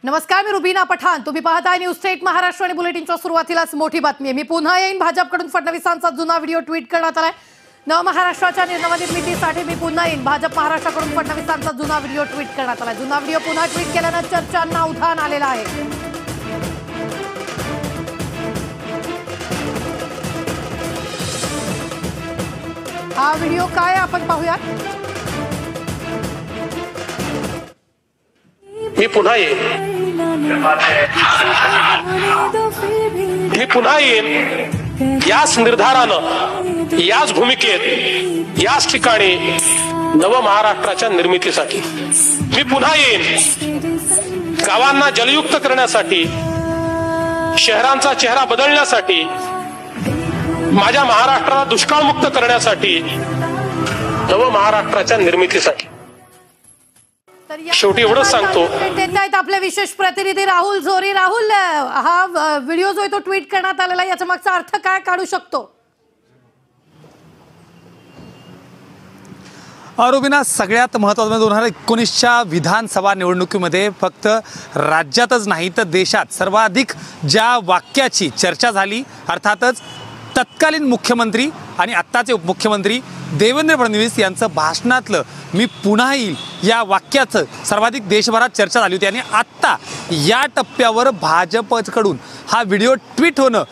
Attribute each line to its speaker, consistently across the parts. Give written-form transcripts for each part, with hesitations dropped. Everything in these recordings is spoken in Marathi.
Speaker 1: नमस्कार, मी रुबीना पठाण. तुम्ही पाहताय न्यूज स्टेट महाराष्ट्र आणि बुलेटिनच्या सुरुवातीलाच मोठी बातमी आहे. मी पुन्हा येईन. भाजपकडून फडणवीसांचा जुना व्हिडिओ ट्विट करण्यात आलाय. नवमहाराष्ट्राच्या नवनिर्मितीसाठी मी पुन्हा येईन. भाजप महाराष्ट्राकडून फडणवीसांचा जुना व्हिडिओ ट्विट करण्यात आलाय. जुना व्हिडिओ पुन्हा ट्विट केल्यानं चर्चांना उधाण आलेलं आहे. हा व्हिडिओ काय आपण पाहूयात.
Speaker 2: मी पुन्हा येईन. मी पुन्हा येईन याच निर्धारानं, याच भूमिकेत, याच ठिकाणी नव महाराष्ट्राच्या निर्मितीसाठी. मी पुन्हा येईन गावांना जलयुक्त करण्यासाठी, शहरांचा चेहरा बदलण्यासाठी, माझ्या महाराष्ट्राला दुष्काळमुक्त करण्यासाठी, नव महाराष्ट्राच्या निर्मितीसाठी. शेवटी एवढंच सांगतो.
Speaker 1: आपले विशेष प्रतिनिधी राहुल झोरी. राहुल, हा व्हिडिओ जो आहे तो ट्विट करण्यात आलेला, याचा मागचा अर्थ काय काढू शकतो?
Speaker 3: रुबीना, सगळ्यात महत्त्वाचं 2019च्या विधानसभा निवडणुकीमध्ये फक्त राज्यातच नाही तर देशात सर्वाधिक ज्या वाक्याची चर्चा झाली, अर्थातच तत्कालीन मुख्यमंत्री आणि आत्ताचे उपमुख्यमंत्री देवेंद्र फडणवीस यांचं भाषणातलं मी पुन्हा येईल या वाक्याचं सर्वाधिक देशभरात चर्चा झाली होती. आणि आत्ता या टप्प्यावर भाजपकडून हा व्हिडिओ ट्विट होणं,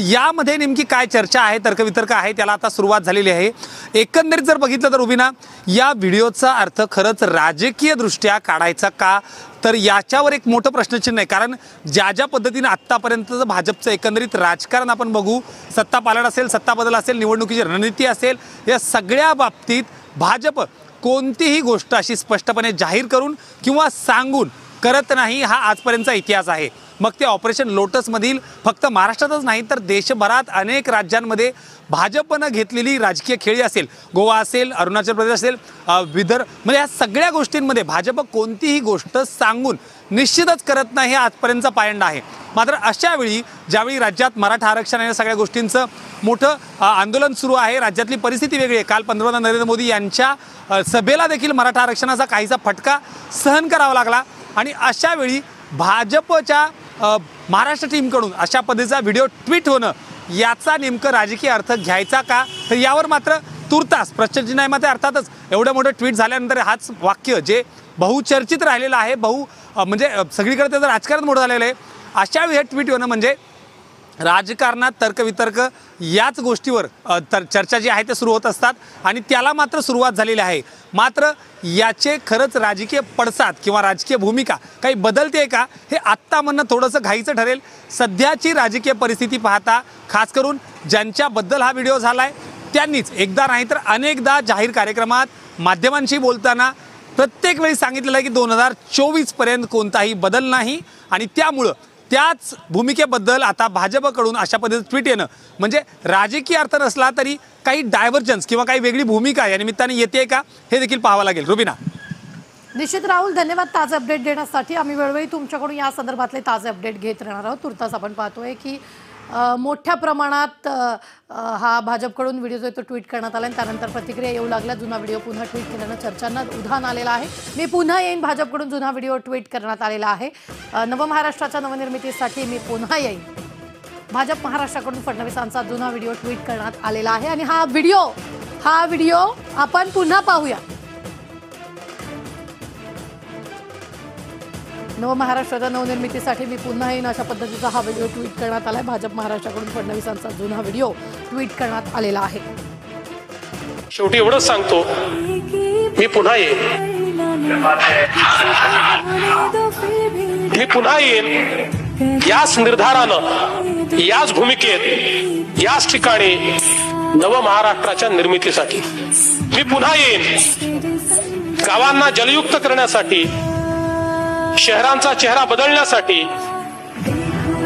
Speaker 3: यामध्ये नेमकी काय चर्चा आहे, तर्कवितर्क आहे, त्याला आता सुरुवात झालेली आहे. एकंदरीत जर बघितलं तर रुबीना, या व्हिडिओचा अर्थ खरंच राजकीयदृष्ट्या काढायचा का, तर याच्यावर एक मोठं प्रश्नचिन्ह आहे. कारण ज्या पद्धतीने आत्तापर्यंतचं भाजपचं एकंदरीत राजकारण आपण बघू, सत्ता पालट असेल, सत्ता बदल असेल, निवडणुकीची रणनीती असेल, या सगळ्या बाबतीत भाजप कोणतीही गोष्ट अशी स्पष्टपणे जाहीर करून किंवा सांगून करत नाही. हा आजपर्यंतचा इतिहास आहे. मग ते ऑपरेशन लोटसमधील फक्त महाराष्ट्रातच नाही तर देशभरात अनेक राज्यांमध्ये भाजपनं घेतलेली राजकीय खेळी असेल, गोवा असेल, अरुणाचल प्रदेश असेल, विदर्भ, म्हणजे या सगळ्या गोष्टींमध्ये भाजप कोणतीही गोष्ट सांगून निश्चितच करत नाही. हे आजपर्यंतचा पायंडा आहे. मात्र अशा वेळी ज्यावेळी राज्यात मराठा आरक्षण या सगळ्या गोष्टींचं मोठं आंदोलन सुरू आहे, राज्यातली परिस्थिती वेगळी आहे. काल पंतप्रधान नरेंद्र मोदी यांच्या सभेला देखील मराठा आरक्षणाचा काहीसा फटका सहन करावा लागला. आणि अशा वेळी भाजपच्या महाराष्ट्र टीमकडून अशा पद्धतीचा व्हिडिओ ट्विट होणं, याचा नेमकं राजकीय अर्थ घ्यायचा का, तर यावर मात्र तुर्तास प्रश्नचिन्ह आहे. मात्र अर्थातच एवढं मोठं ट्विट झाल्यानंतर हाच वाक्य जे बहुचर्चित राहिलेलं आहे, म्हणजे सगळीकडे त्याचं राजकारण मोठं झालेलं आहे, अशा वेळी हे ट्विट होणं म्हणजे राजकारणात तर्कवितर्क याच गोष्टीवर चर्चा जी आहे ते सुरू होत असतात आणि त्याला मात्र सुरुवात झालेली आहे. मात्र याचे खरंच राजकीय पडसाद किंवा राजकीय भूमिका काही बदलते का, हे आत्ता म्हणणं थोडंसं घाईचं ठरेल. सध्याची राजकीय परिस्थिती पाहता, खास करून ज्यांच्याबद्दल हा व्हिडिओ झाला आहे त्यांनीच एकदा नाही तर अनेकदा जाहीर कार्यक्रमात माध्यमांशी बोलताना प्रत्येक वेळी सांगितलेलं आहे की 2024पर्यंत कोणताही बदल नाही. आणि त्यामुळं त्याच भूमिकेबद्दल आता भाजपकडून अशा पद्धतीचं ट्विट येणं म्हणजे राजकीय अर्थ नसला तरी काही डायव्हर्जन्स किंवा काही वेगळी भूमिका या निमित्ताने येते का, हे देखील पाहावं लागेल. रुबीना.
Speaker 1: निश्चित राहुल, धन्यवाद ताजे अपडेट देण्यासाठी. आम्ही वेळोवेळी तुमच्याकडून या संदर्भातले ताजे अपडेट घेत राहणार आहोत. तुर्तास आपण पाहतोय की मोठ्या प्रमाणात हा भाजपकडून व्हिडिओ जो तो ट्विट करण्यात आला आणि त्यानंतर प्रतिक्रिया येऊ लागल्या. जुना व्हिडिओ पुन्हा ट्विट केल्यानं चर्चांना उधाण आलेला आहे. मी पुन्हा येईन. भाजपकडून जुना व्हिडिओ ट्विट करण्यात आलेला आहे. नवमहाराष्ट्राच्या नवनिर्मितीसाठी मी पुन्हा येईन. भाजप महाराष्ट्राकडून फडणवीसांचा जुना व्हिडिओ ट्विट करण्यात आलेला आहे. आणि हा व्हिडिओ आपण पुन्हा पाहूया. नवमहाराष्ट्राच्या नवनिर्मितीसाठी मी पुन्हा येईन अशा पद्धतीचा हा व्हिडिओ ट्विट करण्यात आलाय. भाजप महाराष्ट्राकडून फडणवीसांचा जुना व्हिडिओ ट्विट करण्यात आलेला आहे.
Speaker 2: शेवटी एवढंच सांगतो, मी पुन्हा येईन. मी पुन्हा येईन याच निर्धारानं, याच भूमिकेत, याच ठिकाणी नव महाराष्ट्राच्या निर्मितीसाठी. मी पुन्हा येईन गावांना जलयुक्त करण्यासाठी, शहरांचा चेहरा बदलण्यासाठी,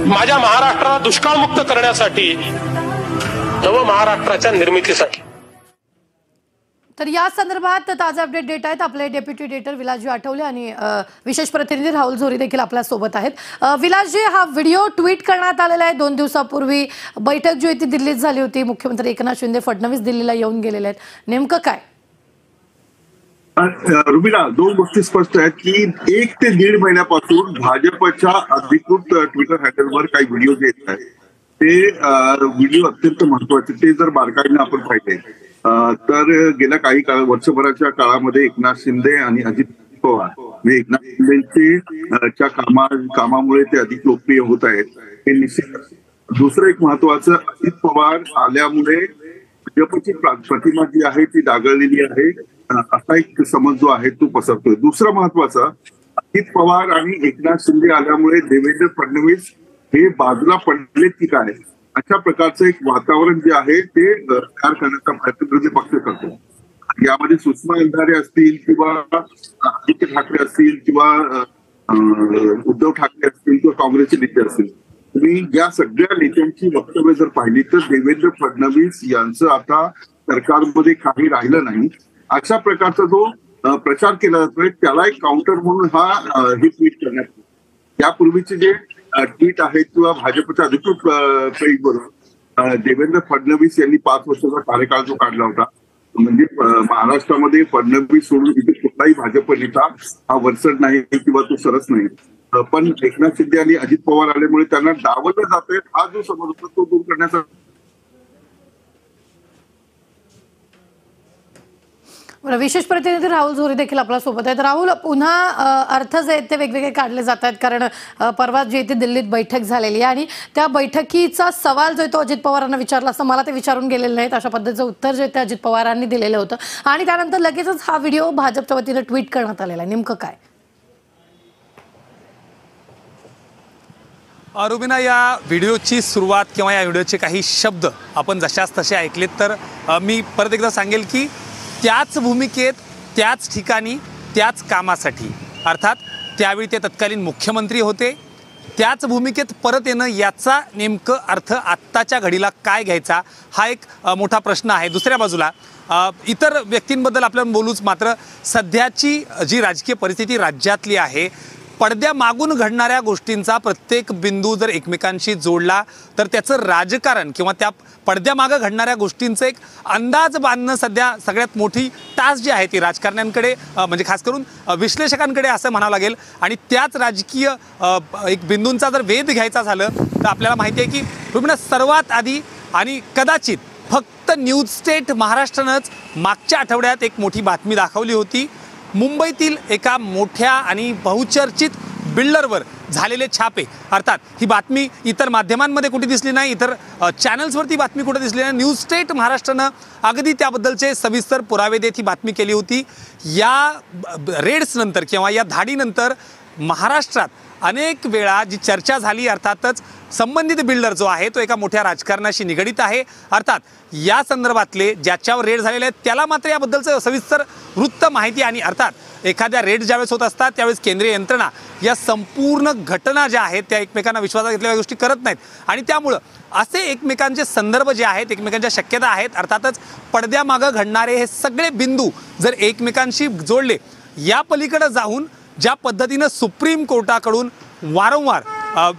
Speaker 2: माझ्या महाराष्ट्राला दुष्काळमुक्त करण्यासाठी, नव महाराष्ट्राच्या निर्मितीसाठी.
Speaker 1: तर या संदर्भात ताजे अपडेट देत आहेत आपले डेप्युटी एडिटर विलासजी आठवले आणि विशेष प्रतिनिधी राहुल झोरी देखील आपल्या सोबत आहेत. विलासजी, हा व्हिडिओ ट्विट करण्यात आलेला आहे. 2 दिवसापूर्वी बैठक जी होती दिल्लीत झाली होती. मुख्यमंत्री एकनाथ शिंदे, फडणवीस दिल्लीला येऊन गेलेले आहेत. नेमकं काय?
Speaker 4: रुबिना, दोन गोष्टी स्पष्ट आहेत की 1 ते 1.5 महिन्यापासून भाजपच्या अधिकृत ट्विटर हँडलवर काही व्हिडिओ येत आहेत. ते व्हिडिओ अत्यंत महत्वाचे. ते जर बारकाईने आपण पाहिले तर गेल्या काही वर्षभराच्या काळामध्ये एकनाथ शिंदे आणि अजित पवार म्हणजे एकनाथ शिंदेच्या कामामुळे ते अधिक लोकप्रिय होत आहेत, हे निश्चित. दुसरं एक महत्वाचं, अजित पवार आल्यामुळे भाजपची प्रतिमा जी आहे ती डागळलेली आहे, असा एक समज जो आहे तो पसरतोय. दुसरं महत्वाचं, अजित पवार आणि एकनाथ शिंदे आल्यामुळे देवेंद्र फडणवीस हे बाजूला पडले की काय, अशा प्रकारचं एक वातावरण जे आहे ते तयार करण्याचा प्रयत्न विरोधी पक्ष करतो. यामध्ये सुषमा अंधारे असतील किंवा आदित्य ठाकरे असतील किंवा उद्धव ठाकरे असतील किंवा काँग्रेसचे नेते असतील, तुम्ही या सगळ्या नेत्यांची वक्तव्य जर पाहिली तर देवेंद्र फडणवीस यांचं आता सरकारमध्ये काही राहिलं नाही, अशा प्रकारचा जो प्रचार केला जातोय त्याला एक काउंटर म्हणून हे ट्विट करण्यात. यापूर्वीचे जे ट्विट आहेत किंवा भाजपच्या अधिकृत पेजवरून देवेंद्र फडणवीस यांनी 5 वर्षाचा कार्यकाळ जो काढला होता, म्हणजे महाराष्ट्रामध्ये फडणवीस सोडून इथे कुठलाही भाजप नेता हा वरचढ नाही किंवा तो सरस नाही. पण एकनाथ शिंदे आणि अजित पवार आल्यामुळे त्यांना डावललं जातंय, हा जो समज होता तो दूर करण्याचा.
Speaker 1: विशेष प्रतिनिधी राहुल झोरी देखील आपल्या सोबत आहेत. राहुल, पुन्हा अर्थ जे आहेत ते वेगवेगळे काढले जात आहेत, कारण परवा जे इथे दिल्लीत बैठक झालेली आहे आणि त्या बैठकीचा सवाल जो आहे तो अजित पवारांना विचारला असं मला ते विचारून गेलेले नाहीत, अशा पद्धतीचं उत्तर जे ते अजित पवारांनी दिलेलं होतं आणि त्यानंतर लगेचच हा व्हिडिओ भाजपच्या वतीने ट्विट करण्यात आलेला आहे. नेमकं काय?
Speaker 3: रुबिना, या व्हिडिओची सुरुवात किंवा या व्हिडिओचे काही शब्द आपण जशाच तसे ऐकलेत तर मी परत एकदा सांगेल की त्याच भूमिकेत, त्याच ठिकाणी, त्याच कामासाठी, अर्थात त्यावेळी ते तत्कालीन मुख्यमंत्री होते, त्याच भूमिकेत परत येणं याचा नेमकं अर्थ आत्ताच्या घडीला काय घ्यायचा हा एक मोठा प्रश्न आहे. दुसऱ्या बाजूला इतर व्यक्तींबद्दल आपल्याला बोलूच, मात्र सध्याची जी राजकीय परिस्थिती राज्यातली आहे, पडद्यामागून घडणाऱ्या गोष्टींचा प्रत्येक बिंदू जर एकमेकांशी जोडला तर त्याचं राजकारण किंवा त्या पडद्यामागं घडणाऱ्या गोष्टींचं एक अंदाज बांधणं सध्या सगळ्यात मोठी टास्क जी आहे ती राजकारण्यांकडे म्हणजे खास करून विश्लेषकांकडे असं म्हणावं लागेल. आणि त्याच राजकीय एक बिंदूंचा जर वेध घ्यायचा झालं तर आपल्याला माहिती आहे की रुबिना, सर्वात आधी आणि कदाचित फक्त न्यूज स्टेट महाराष्ट्रानंच मागच्या आठवड्यात एक मोठी बातमी दाखवली होती. मुंबईतील एका मोठ्या आणि बहुचर्चित बिल्डरवर झालेले छापे, अर्थात ही बातमी इतर माध्यमांमध्ये कुठे दिसली नाही, इतर चॅनल्सवरती बातमी कुठे दिसली नाही. न्यूज स्टेट महाराष्ट्रानं अगदी त्याबद्दलचे सविस्तर पुरावे देत ही बातमी केली होती. या रेड्सनंतर किंवा या धाडीनंतर महाराष्ट्रात अनेक वेळा जी चर्चा झाली, अर्थातच संबंधित बिल्डर जो आहे तो एका मोठ्या राजकारणाशी निगडीत आहे, अर्थात या संदर्भातले ज्याच्यावर रेड झालेले आहेत त्याला मात्र याबद्दलचं सविस्तर वृत्त माहिती. आणि अर्थात एखाद्या रेड ज्यावेळेस होत असतात त्यावेळेस केंद्रीय यंत्रणा या संपूर्ण घटना ज्या आहेत त्या एकमेकांना विश्वासात घेतलेल्या गोष्टी करत नाहीत आणि त्यामुळं असे एकमेकांचे संदर्भ जे आहेत, एकमेकांच्या शक्यता आहेत, अर्थातच पडद्यामागं घडणारे हे सगळे बिंदू जर एकमेकांशी जोडले, या पलीकडे जाऊन ज्या पद्धतीनं सुप्रीम कोर्टाकडून वारंवार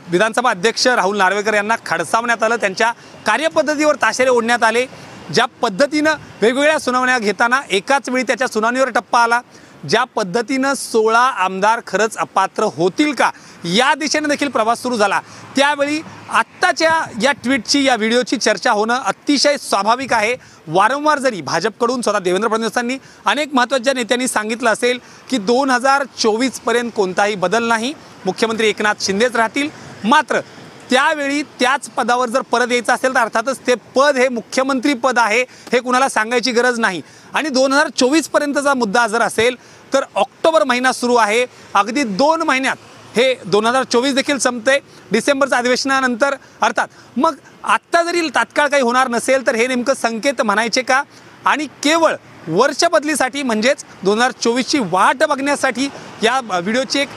Speaker 3: विधानसभा अध्यक्ष राहुल नार्वेकर यांना खडसावण्यात आलं, त्यांच्या कार्यपद्धतीवर ताशेरे ओढण्यात आले, ज्या पद्धतीनं वेगवेगळ्या सुनावण्या घेताना एकाच वेळी त्याच्या सुनावणीवर टप्पा आला, ज्या पद्धतीनं 16 आमदार खरंच अपात्र होतील का या दिशेने देखील प्रवास सुरू झाला, त्यावेळी आत्ताच्या या ट्विटची, या व्हिडिओची चर्चा होणं अतिशय स्वाभाविक आहे. वारंवार जरी भाजपकडून स्वतः देवेंद्र फडणवीसांनी अनेक महत्त्वाच्या नेत्यांनी सांगितलं असेल की 2024पर्यंत कोणताही बदल नाही, मुख्यमंत्री एकनाथ शिंदेच राहतील, मात्र त्यावेळी त्याच पदावर जर परत यायचं असेल तर अर्थातच ते पद हे मुख्यमंत्री पद आहे हे कुणाला सांगायची गरज नाही. आणि 2024पर्यंतचा मुद्दा जर असेल तर ऑक्टोबर महिना सुरू आहे, अगदी 2 महिन्यात हे 2024 देखील संपते, डिसेंबरच्या अधिवेशनानंतर. अर्थात मग आत्ता जरी तात्काळ काही होणार नसेल तर हे नेमकं संकेत म्हणायचे का आणि केवळ वर्ष बदलीसाठी म्हणजेच 2024ची वाट बघण्यासाठी या व्हिडिओची एक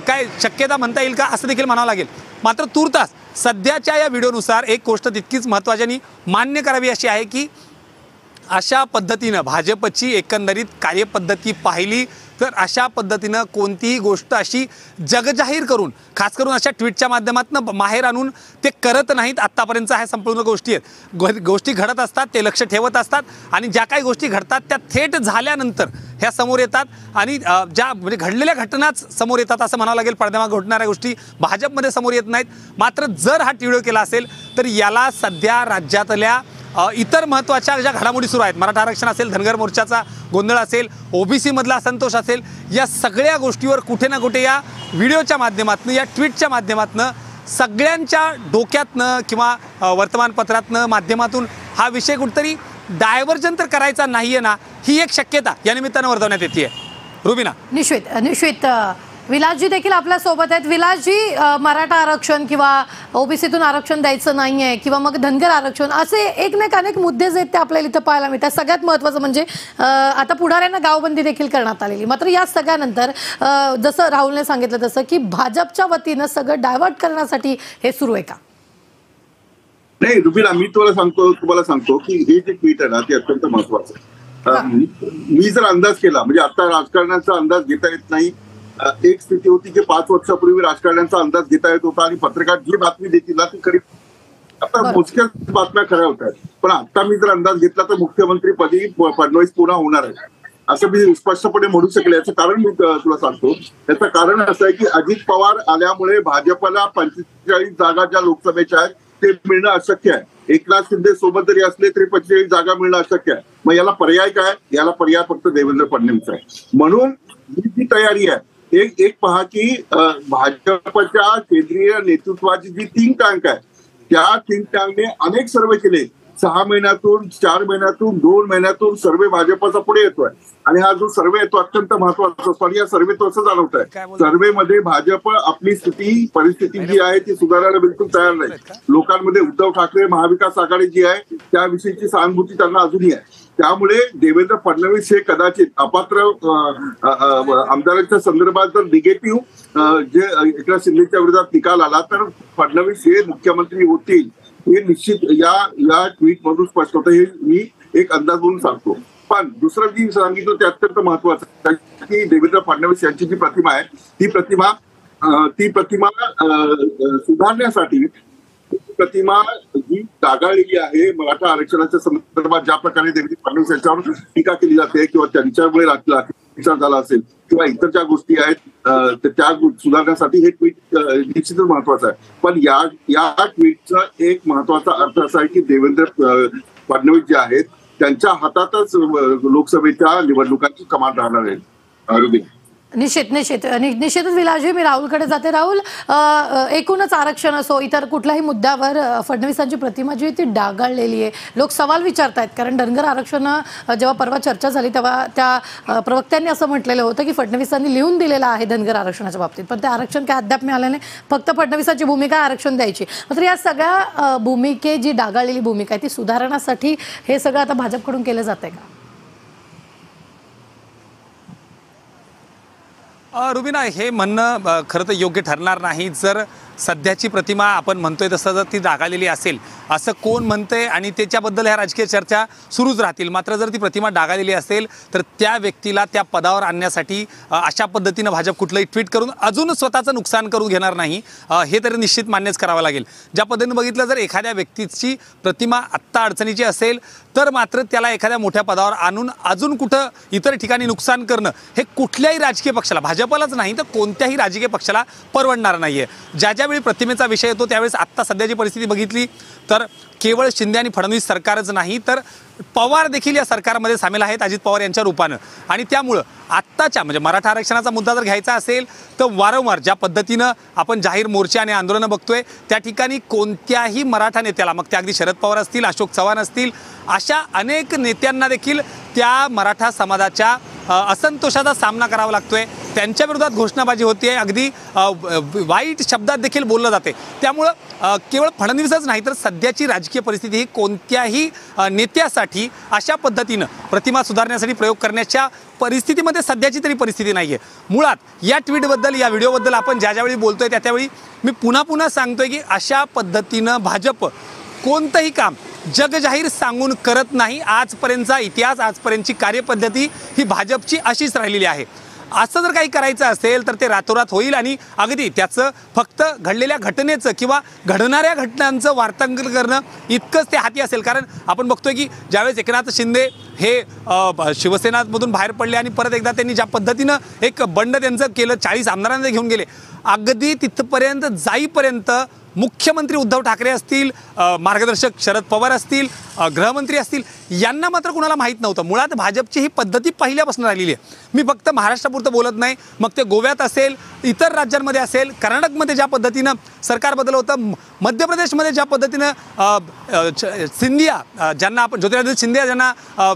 Speaker 3: काय शक्यता म्हणता येईल का असं देखील म्हणावं लागेल. मात्र तुर्तास सध्याच्या या व्हिडिओनुसार एक गोष्ट तितकीच महत्त्वाची आणि मान्य करावी अशी आहे की अशा पद्धतीनं भाजपची एकंदरीत कार्यपद्धती पाहिली तर अशा पद्धतीनं कोणतीही गोष्ट अशी जगजाहीर करून, खास करून अशा ट्विटच्या माध्यमातून बाहेर आणून ते करत नाहीत. आत्तापर्यंत ह्या संपूर्ण गोष्टी आहेत, गोष्टी घडत असतात, ते लक्ष ठेवत असतात आणि ज्या काही गोष्टी घडतात त्या थेट झाल्यानंतर ह्या समोर येतात आणि ज्या म्हणजे घडलेल्या घटनाच समोर येतात असं म्हणावं लागेल. पडद्यामागे घडणाऱ्या गोष्टी भाजपमध्ये समोर येत नाहीत. मात्र जर हा व्हिडिओ केला असेल तर याला सध्या राज्यातल्या इतर महत्त्वाच्या ज्या घडामोडी सुरू आहेत, मराठा आरक्षण असेल, धनगर मोर्चाचा गोंधळ असेल, ओबीसी मधला असंतोष असेल, या सगळ्या गोष्टीवर कुठे ना कुठे या व्हिडिओच्या माध्यमातून, या ट्विटच्या माध्यमातून सगळ्यांच्या डोक्यातनं किंवा वर्तमानपत्रातनं माध्यमातून हा विषय कुठेतरी डायव्हर्जन तर करायचा नाहीये ना, ही एक शक्यता या निमित्तानं वर्तवण्यात येते. रुबीना.
Speaker 1: निश्चित विलासजी देखील आपल्या सोबत आहेत. विलासजी, मराठा आरक्षण किंवा ओबीसीतून आरक्षण द्यायचं नाहीये किंवा मग धनगर आरक्षण, असे अनेक मुद्दे जे आहेत ते आपल्याला इथं पाहायला मिळतात. सगळ्यात महत्त्वाचं म्हणजे आता पुढाऱ्यांना गावबंदी देखील करण्यात आलेली. मात्र या सगळ्यानंतर जसं राहुलने सांगितलं तसं की भाजपच्या वतीनं सगळं डायव्हर्ट करण्यासाठी हे सुरू आहे का?
Speaker 4: नाही रुबीना, मी तुम्हाला सांगतो की हे जे ट्विट आहे ना ते अत्यंत महत्वाचं आहे. मी जर अंदाज केला, म्हणजे आता राजकारणाचा अंदाज घेता येत नाही. एक स्थिती होती की 5 वर्षापूर्वी राजकारण्यांचा अंदाज घेता येत होता आणि पत्रकार जी बातमी देतील ना ती खरी. आता मोजक्याच बातम्या खऱ्या होत आहेत. पण आता मी जर अंदाज घेतला तर मुख्यमंत्रीपदी फडणवीस पुन्हा होणार आहे असं मी स्पष्टपणे म्हणू शकले. याचं कारण मी तुला सांगतो. याचं कारण असं आहे की अजित पवार आल्यामुळे भाजपला 45 जागा ज्या लोकसभेच्या आहेत ते मिळणं अशक्य आहे. एकनाथ शिंदे सोबत जरी असले तरी 45 जागा मिळणं अशक्य आहे. मग याला पर्याय काय? याला पर्याय फक्त देवेंद्र फडणवीस आहे. म्हणून ही जी तयारी आहे, एक पहा की भाजपच्या केंद्रीय नेतृत्वाची जी थिंक टँक आहे त्या थिंक टँकने अनेक सर्वे केले. 6 महिन्यातून, 4 महिन्यातून, 2 महिन्यातून सर्वे भाजपचा पुढे येतोय आणि हा जो सर्वे येतो अत्यंत महत्वाचा असतो. आणि या सर्वेत असं जाणवत आहे, सर्वेमध्ये भाजप आपली परिस्थिती जी आहे ती सुधारायला बिलकुल तयार नाही. लोकांमध्ये उद्धव ठाकरे महाविकास आघाडी जी आहे त्याविषयीची सहानुभूती त्यांना अजूनही आहे. त्यामुळे देवेंद्र फडणवीस हे कदाचित अपात्र आमदारांच्या संदर्भात जर निगेटिव्ह जे एकनाथ शिंदेच्या विरोधात निकाल आला तर फडणवीस हे मुख्यमंत्री होतील हे निश्चित या ट्विट मधून स्पष्ट होतं. हे मी एक अंदाज म्हणून सांगतो. पण दुसरं जी सांगितलं ते अत्यंत महत्वाचं की देवेंद्र फडणवीस यांची जी प्रतिमा आहे ती प्रतिमा सुधारण्यासाठी, प्रतिमा जी डागाळलेली आहे मराठा आरक्षणाच्या संदर्भात, ज्या प्रकारे देवेंद्र फडणवीस यांच्यावर टीका केली जाते किंवा त्यांच्यामुळे विचार झाला असेल किंवा इतर ज्या गोष्टी आहेत त्या सुधारण्यासाठी हे ट्विट निश्चितच महत्वाचं आहे. पण या ट्विटचा एक महत्वाचा अर्थ असा आहे की देवेंद्र फडणवीस जे आहेत त्यांच्या हातातच लोकसभेच्या निवडणुकांची कमान राहणार आहे.
Speaker 1: निश्चितच विलासजी, मी राहुलकडे जाते. राहुल, एकूणच आरक्षण असो इतर कुठल्याही मुद्द्यावर फडणवीसांची प्रतिमा जी ती डागाळलेली आहे. लोक सवाल विचारतायत कारण धनगर आरक्षण जेव्हा परवा चर्चा झाली तेव्हा त्या प्रवक्त्यांनी असं म्हटलेलं होतं की फडणवीसांनी लिहून दिलेलं आहे धनगर आरक्षणाच्या बाबतीत, पण ते आरक्षण काय अद्याप मिळालं नाही. फक्त फडणवीसांची भूमिका आरक्षण द्यायची. मात्र या सगळ्या जी डागाळलेली भूमिका आहे ती सुधारण्यासाठी हे सगळं आता भाजपकडून केलं जात आहे का?
Speaker 3: रुबीना, हे म्हणणं खरं तर योग्य ठरणार नाही. जर सध्याची प्रतिमा आपण म्हणतोय तसं जर ती डागाळलेली असेल असं कोण म्हणतंय आणि त्याच्याबद्दल ह्या राजकीय चर्चा सुरूच राहतील. मात्र जर ती प्रतिमा डागाळलेली असेल तर त्या व्यक्तीला त्या पदावर आणण्यासाठी अशा पद्धतीनं भाजप कुठलंही ट्विट करून अजून स्वतःचं नुकसान करून घेणार नाही, हे तरी निश्चित मान्यच करावं लागेल. ज्या पद्धतीनं बघितलं, जर एखाद्या व्यक्तीची प्रतिमा आत्ता अडचणीची असेल तर मात्र त्याला एखाद्या मोठ्या पदावर आणून अजून कुठं इतर ठिकाणी नुकसान करणं हे कुठल्याही राजकीय पक्षाला, भाजपलाच नाही तर कोणत्याही राजकीय पक्षाला परवडणार नाहीये. ज्यावेळी प्रतिमेचा विषय येतो त्यावेळेस आत्ता सध्याची परिस्थिती बघितली तर केवळ शिंदे आणि फडणवीस सरकारच नाही तर पवार देखील या सरकारमध्ये सामील आहेत अजित पवार यांच्या रूपानं. आणि त्यामुळं आत्ताच्या म्हणजे मराठा आरक्षणाचा मुद्दा जर घ्यायचा असेल तर वारंवार ज्या पद्धतीनं आपण जाहीर मोर्चे आणि आंदोलनं बघतोय त्या ठिकाणी कोणत्याही मराठा नेत्याला, मग ते अगदी शरद पवार असतील, अशोक चव्हाण असतील, अशा अनेक नेत्यांना देखील त्या मराठा समाजाच्या असंतोषाचा सामना करावा लागतोय. त्यांच्या विरोधात घोषणाबाजी होते, अगदी वाईट शब्दात देखील बोललं जाते. त्यामुळं केवळ फडणवीसच नाही तर सध्याची राजकीय परिस्थिती ही कोणत्याही नेत्यासाठी अशा पद्धतीनं प्रतिमा सुधारण्यासाठी प्रयोग करण्याच्या परिस्थितीमध्ये सध्याची तरी परिस्थिती नाही आहे. मुळात या ट्विटबद्दल, या व्हिडिओबद्दल आपण ज्यावेळी बोलतोय त्यावेळी मी पुन्हा सांगतोय की अशा पद्धतीनं भाजप कोणतंही काम जगजाहीर सांगून करत नाही. आजपर्यंतचा इतिहास, आजपर्यंतची कार्यपद्धती ही भाजपची अशीच राहिलेली आहे. असं जर काही करायचं असेल तर ते रातोरात होईल आणि अगदी त्याचं फक्त घडलेल्या घटनेचं किंवा घडणाऱ्या घटनांचं वार्तांकन करणं इतकंच ते हाती असेल. कारण आपण बघतोय की ज्यावेळेस एकनाथ शिंदे हे शिवसेनामधून बाहेर पडले आणि परत एकदा त्यांनी ज्या पद्धतीनं एक बंड त्यांचं केलं, 40 आमदारांना घेऊन गेले, अगदी तिथपर्यंत जाईपर्यंत मुख्यमंत्री उद्धव ठाकरे असतील, मार्गदर्शक शरद पवार असतील, गृहमंत्री असतील, यांना मात्र कुणाला माहीत नव्हतं. मुळात भाजपची ही पद्धती पहिल्यापासून राहिलेली आहे. मी फक्त महाराष्ट्रापुरतं बोलत नाही, मग ते गोव्यात असेल, इतर राज्यांमध्ये असेल, कर्नाटकमध्ये ज्या पद्धतीनं सरकार बदल होतं, मध्य प्रदेशमध्ये ज्या पद्धतीनं सिंधिया ज्यांना आपण ज्योतिरादित्य सिंधिया ज्यांना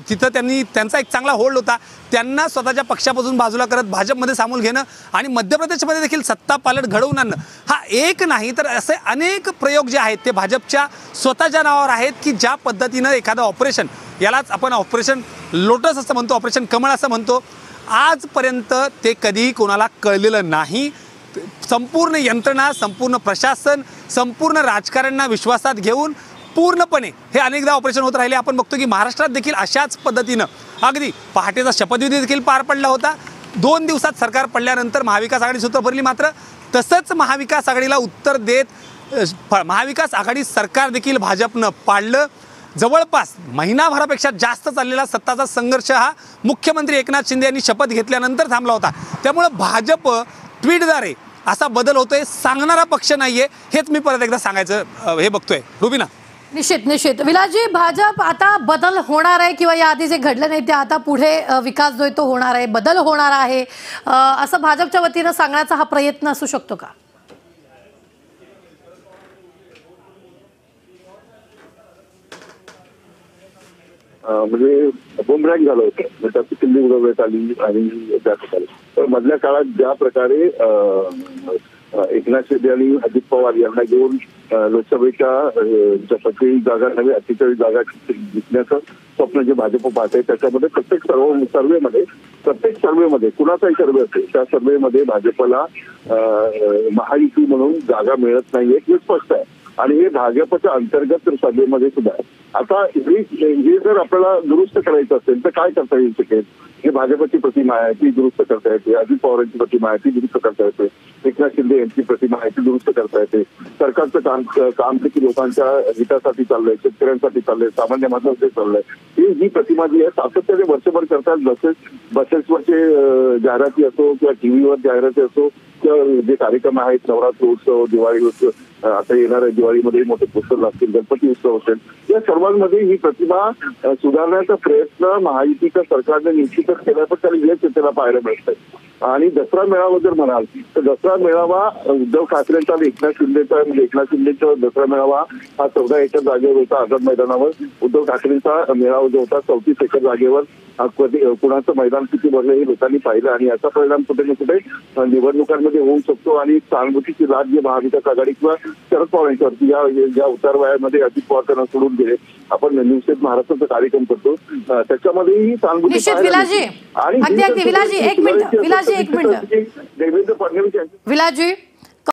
Speaker 3: तिथं त्यांचा एक चांगला होल्ड होता, त्यांना स्वतःच्या पक्षापासून बाजूला करत भाजपमध्ये सामील घेणं आणि मध्य प्रदेशमध्ये देखील सत्ता पालट घडवून आणणं, हा एक नाही तर असे अनेक प्रयोग जे आहेत ते भाजपच्या स्वतःच्या नावावर आहेत की ज्या पद्धतीनं एखादं ऑपरेशन, यालाच आपण ऑपरेशन लोटस असं म्हणतो, ऑपरेशन कमळ असं म्हणतो, आजपर्यंत ते कधी कोणाला कळलेलं नाही. संपूर्ण यंत्रणा, संपूर्ण प्रशासन, संपूर्ण राजकारण्यांना विश्वासात घेऊन पूर्णपणे हे अनेकदा ऑपरेशन होत राहिले. आपण बघतो की महाराष्ट्रात देखील अशाच पद्धतीनं अगदी पहाटेचा शपथविधी देखील पार पडला होता. 2 दिवसात सरकार पडल्यानंतर महाविकास आघाडी सूत्र भरली. मात्र तसंच महाविकास आघाडीला उत्तर देत महाविकास आघाडी सरकार देखील भाजपनं पाडलं. जवळपास महिनाभरापेक्षा जास्त चाललेला सत्ताचा संघर्ष हा मुख्यमंत्री एकनाथ शिंदे यांनी शपथ घेतल्यानंतर थांबला होता. त्यामुळे भाजप ट्विटद्वारे असा बदल होतोय सांगणारा पक्ष नाहीये, हेच मी परत एकदा सांगायचं हे बघतोय. रुबीना,
Speaker 1: निश्चित विलासजी, भाजप आता बदल होणार आहे किंवा या आधी जे घडलं नाही ते आता पुढे विकास जो आहे तो होणार आहे, बदल होणार आहे, असं भाजपच्या वतीनं सांगण्याचा हा प्रयत्न असू शकतो का?
Speaker 5: म्हणजे बुमरँग झालं होतं, त्याची किल्ली उडवण्यात आली आणि त्या प्रकारे तर मधल्या काळात ज्या प्रकारे एकनाथ शिंदे आणि अजित पवार यांना घेऊन लोकसभेच्या 45 जागा नव्हे 48 जागा जिंकण्याचं स्वप्न जे भाजप पाहते, त्याच्यामध्ये प्रत्येक सर्वेमध्ये कुणाचाही सर्वे असेल त्या सर्वेमध्ये भाजपला महायुती म्हणून जागा मिळत नाहीये हे स्पष्ट आहे. आणि हे भाजपच्या अंतर्गत सर्वेमध्ये सुद्धा आहे. आता हे जर आपल्याला दुरुस्त करायचं असेल तर काय करता येऊ शकेल? हे भाजपची प्रतिमा आहे ती दुरुस्त करता येते, अजित पवारांची प्रतिमा आहे ती दुरुस्त करता येते, एकनाथ शिंदे यांची प्रतिमा आहे ती दुरुस्त करता येते. सरकारचं काम देखील लोकांच्या हितासाठी चाललंय, शेतकऱ्यांसाठी चाललंय, सामान्य माणसांसाठी चाललंय. ही प्रतिमा जी आहे सातत्याने वर्षभर करतात. बसेसवरचे जाहिराती असो किंवा टीव्हीवर जाहिराती असो किंवा जे कार्यक्रम आहेत, नवरात्र उत्सव, दिवाळी उत्सव, आता येणाऱ्या दिवाळीमध्ये मोठे पोस्टर लागतील, गणपती उत्सव असेल, या सर्वांमध्ये ही प्रतिमा सुधारण्याचा प्रयत्न महायुतीच्या सरकारने निश्चितच केला, पण त्याला यश त्याला पाहायला मिळत आहे. आणि दसरा मेळावा जर म्हणाल तर दसरा मेळावा उद्धव ठाकरेंचा आणि एकनाथ शिंदेचा दसरा मेळावा हा 14 एकर जागेवर होता आझाद मैदानावर. उद्धव ठाकरेंचा मेळावा जो होता 34 एकर जागेवर. कुणाचं मैदान किती भरलं हे लोकांनी पाहिलं आणि याचा परिणाम कुठे ना कुठे निवडणुकांमध्ये होऊ शकतो. आणि सहानुभूतीची लाट जी महाविकास आघाडी किंवा शरद पवारांच्यावरती ज्या उतार वयामध्ये अजित पवार त्यांना सोडून गेले, आपण न्यूज महाराष्ट्राचा कार्यक्रम करतो त्याच्यामध्येही सहानुभूती
Speaker 1: आणि
Speaker 5: देवेंद्र फडणवीस
Speaker 1: विलासजी